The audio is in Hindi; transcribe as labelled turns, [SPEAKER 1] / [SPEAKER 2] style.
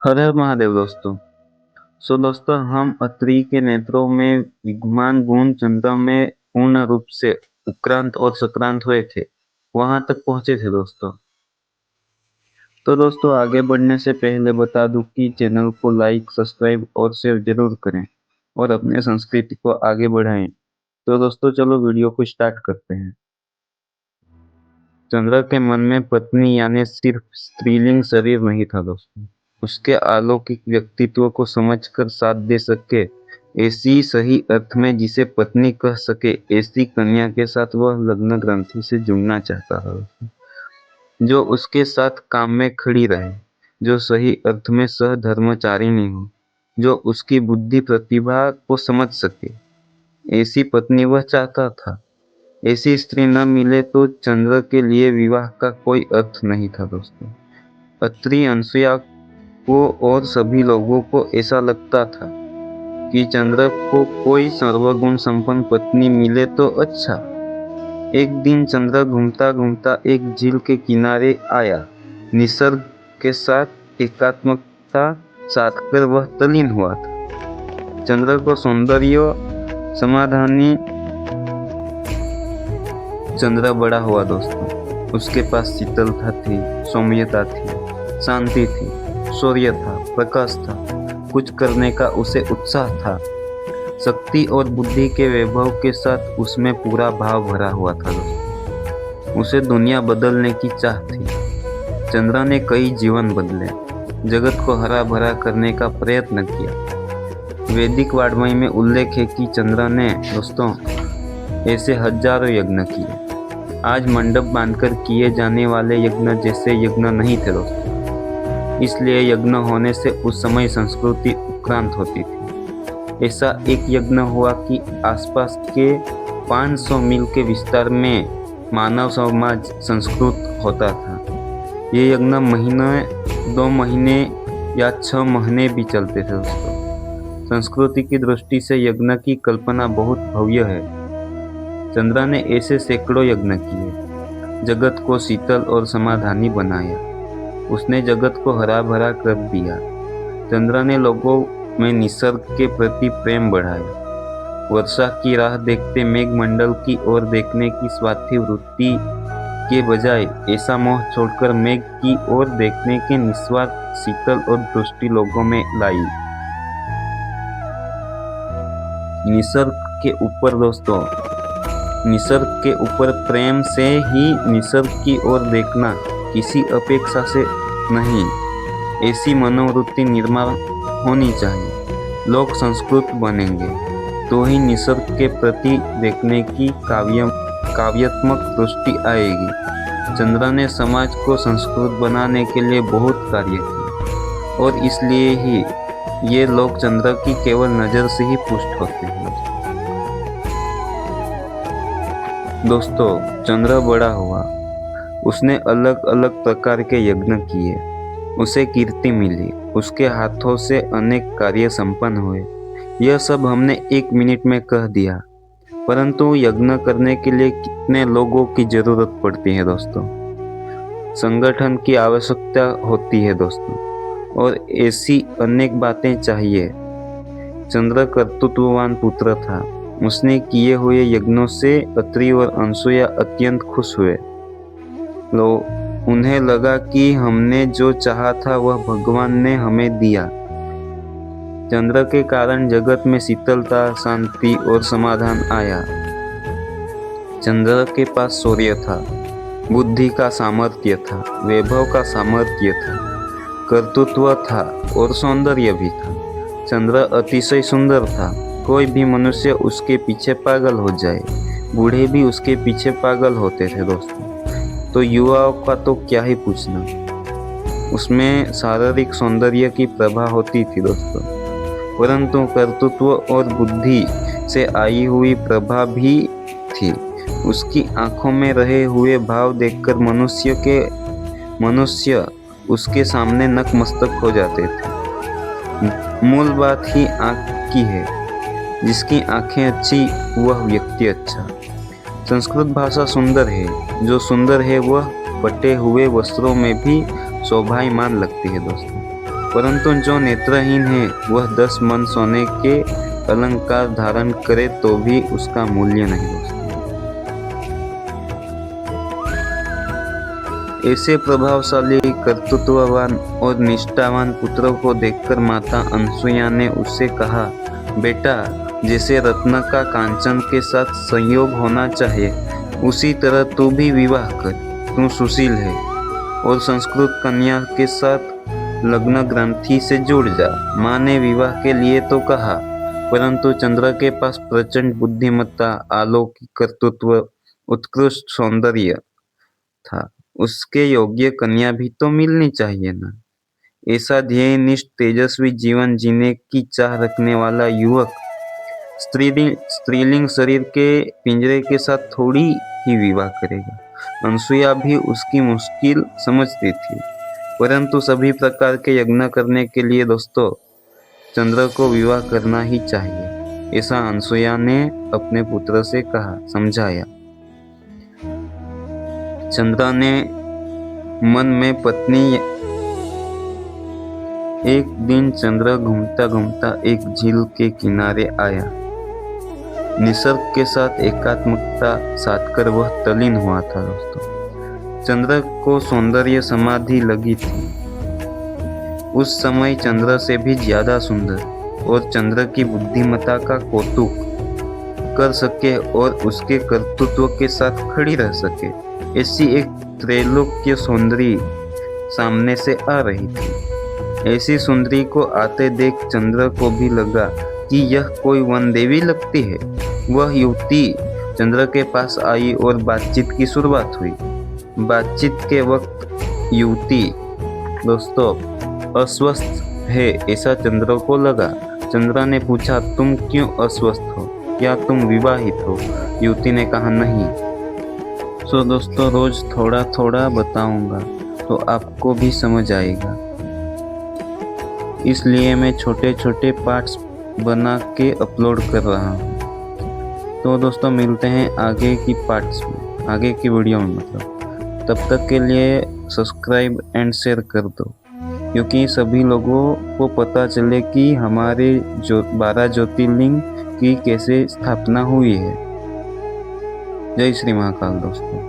[SPEAKER 1] हर हर महादेव दोस्तों। दोस्तों, हम अत्रि के नेत्रों में विद्यमान गुण चंद्र में पूर्ण रूप से उत्क्रांत और सक्रांत हुए थे, वहां तक पहुंचे थे दोस्तों। तो दोस्तों, आगे बढ़ने से पहले बता दूं कि चैनल को लाइक, सब्सक्राइब और शेयर जरूर करें और अपने संस्कृति को आगे बढ़ाएं। तो दोस्तों, चलो वीडियो को स्टार्ट करते हैं। चंद्र के मन में पत्नी यानी सिर्फ स्त्रीलिंग शरीर नहीं था दोस्तों। उसके अलौकिक व्यक्तित्व को समझकर साथ दे सके, ऐसी सही अर्थ में जिसे पत्नी कह सके, ऐसी कन्या के साथ वह लग्न ग्रंथि से जुड़ना चाहता था, जो उसके साथ काम में खड़ी रहे, जो सही अर्थ में सहधर्मचारिणी हो, जो उसकी बुद्धि प्रतिभा को समझ सके। ऐसी पत्नी वह चाहता था। ऐसी स्त्री न मिले तो चंद्र के लिए विवाह का कोई अर्थ नहीं था दोस्तों। अत्रि, अनसुया को और सभी लोगों को ऐसा लगता था कि चंद्र को कोई सर्वगुण संपन्न पत्नी मिले तो अच्छा। एक दिन चंद्र घूमता घूमता एक झील के किनारे आया। निसर्ग के साथ एकात्मकता साधकर वह तल्लीन हुआ था। चंद्र को सौंदर्य समाधानी चंद्र बड़ा हुआ दोस्तों। उसके पास शीतलता थी, सौम्यता थी, शांति थी, शौर्य था, प्रकाश था, कुछ करने का उसे उत्साह था। शक्ति और बुद्धि के वैभव के साथ उसमें पूरा भाव भरा हुआ था दोस्तों। उसे दुनिया बदलने की चाह थी। चंद्र ने कई जीवन बदले, जगत को हरा भरा करने का प्रयत्न किया। वैदिक वाङ्मय में उल्लेख है कि चंद्र ने दोस्तों ऐसे हजारों यज्ञ किए। आज मंडप बांधकर किए जाने वाले यज्ञ जैसे यज्ञ नहीं थे दोस्तों। इसलिए यज्ञ होने से उस समय संस्कृति उत्क्रांत होती थी। ऐसा एक यज्ञ हुआ कि आसपास के 500 मील के विस्तार में मानव समाज संस्कृत होता था। ये यज्ञ महीने, 2 महीने या 6 महीने भी चलते थे दोस्तों। संस्कृति की दृष्टि से यज्ञ की कल्पना बहुत भव्य है। चंद्र ने ऐसे सैकड़ों यज्ञ किए, जगत को शीतल और समाधानी बनाया। उसने जगत को हरा भरा कर दिया। चंद्र ने लोगों में निसर्ग के प्रति प्रेम बढ़ाया। वर्षा की राह देखते मेघमंडल की ओर देखने की स्वार्थी वृत्ति के बजाय ऐसा मोह छोड़कर मेघ की ओर देखने के निस्वार्थ शीतल और दृष्टि लोगों में लाई। निसर्ग के ऊपर दोस्तों, निसर्ग के ऊपर प्रेम से ही निसर्ग की ओर देखना, किसी अपेक्षा से नहीं। ऐसी मनोवृत्ति निर्माण होनी चाहिए। लोग संस्कृत बनेंगे तो ही निसर्ग के प्रति देखने की काव्यात्मक दृष्टि आएगी। चंद्र ने समाज को संस्कृत बनाने के लिए बहुत कार्य किए और इसलिए ही ये लोग चंद्र की केवल नज़र से ही पुष्ट होते हैं। दोस्तों, चंद्र बड़ा हुआ। उसने अलग अलग प्रकार के यज्ञ किए। उसे कीर्ति मिली। उसके हाथों से अनेक कार्य संपन्न हुए। यह सब हमने 1 मिनट में कह दिया, परंतु यज्ञ करने के लिए कितने लोगों की जरूरत पड़ती है दोस्तों। संगठन की आवश्यकता होती है दोस्तों, और ऐसी अनेक बातें चाहिए। चंद्र कर्तृत्ववान पुत्र था। उसने किए हुए यज्ञों से अत्रि और अनसुया अत्यंत खुश हुए। उन्हें लगा कि हमने जो चाहा था वह भगवान ने हमें दिया। चंद्र के कारण जगत में शीतलता, शांति और समाधान आया। चंद्र के पास शौर्य था, बुद्धि का सामर्थ्य था, वैभव का सामर्थ्य था, कर्तृत्व था और सौंदर्य भी था। चंद्र अतिशय सुंदर था। कोई भी मनुष्य उसके पीछे पागल हो जाए। बूढ़े भी उसके पीछे पागल होते थे दोस्तों, तो युवाओं का तो क्या ही पूछना। उसमें शारीरिक सौंदर्य की प्रभा होती थी दोस्तों, परंतु कर्तृत्व और बुद्धि से आई हुई प्रभा भी थी। उसकी आंखों में रहे हुए भाव देखकर मनुष्य उसके सामने नतमस्तक हो जाते थे। मूल बात ही आंख की है। जिसकी आंखें अच्छी वह व्यक्ति अच्छा। संस्कृत भाषा सुंदर है। जो सुंदर है वह फटे हुए वस्त्रों में भी शोभायमान लगती है दोस्तों। परंतु जो नेत्रहीन है वह 10 मन सोने के अलंकार धारण करे तो भी उसका मूल्य नहीं दोस्तों। ऐसे प्रभावशाली, कर्तृत्ववान और निष्ठावान पुत्रों को देखकर माता अनसुईया ने उससे कहा, बेटा, जैसे रत्न का कांचन के साथ संयोग होना चाहिए, उसी तरह तू भी विवाह कर। तू सुशील है और संस्कृत कन्या के साथ लग्न ग्रंथि से जुड़ जा। माँ ने विवाह के लिए तो कहा, परंतु चंद्र के पास प्रचंड बुद्धिमत्ता, अलौकिक कर्तृत्व, उत्कृष्ट सौंदर्य था। उसके योग्य कन्या भी तो मिलनी चाहिए ना। ऐसा ध्येयनिष्ठ तेजस्वी जीवन जीने की चाह रखने वाला युवक स्त्रीलिंग शरीर के पिंजरे के साथ थोड़ी ही विवाह करेगा। अनसुईया भी उसकी मुश्किल समझती थी, परंतु सभी प्रकार के यज्ञ करने के लिए दोस्तों चंद्र को विवाह करना ही चाहिए, ऐसा अनसुईया ने अपने पुत्र से कहा, समझाया। चंद्र ने मन में पत्नी। एक दिन चंद्र घूमता घूमता एक झील के किनारे आया। निसर्ग के साथ एकात्मकता साधकर वह तल्लीन हुआ था दोस्तों। चंद्र को सौंदर्य समाधि लगी थी। उस समय चंद्र से भी ज्यादा सुंदर और चंद्र की बुद्धिमत्ता का कौतुक कर सके और उसके कर्तृत्व के साथ खड़ी रह सके, ऐसी एक त्रैलोक्य सुंदरी सामने से आ रही थी। ऐसी सुंदरी को आते देख चंद्र को भी लगा कि यह कोई वन देवी लगती है। वह युवती चंद्र के पास आई और बातचीत की शुरुआत हुई। बातचीत के वक्त युवती दोस्तों अस्वस्थ है ऐसा चंद्र को लगा। चंद्र ने पूछा, तुम क्यों अस्वस्थ हो? क्या तुम विवाहित हो? युवती ने कहा, नहीं। सो दोस्तों रोज थोड़ा थोड़ा बताऊंगा तो आपको भी समझ आएगा, इसलिए मैं छोटे छोटे पार्ट्स बना के अपलोड कर रहा हूँ। तो दोस्तों मिलते हैं आगे की पार्ट्स में, आगे की वीडियो में मतलब। तब तक के लिए सब्सक्राइब एंड शेयर कर दो, क्योंकि सभी लोगों को पता चले कि हमारे 12 ज्योतिर्लिंग की कैसे स्थापना हुई है। जय श्री महाकाल दोस्तों।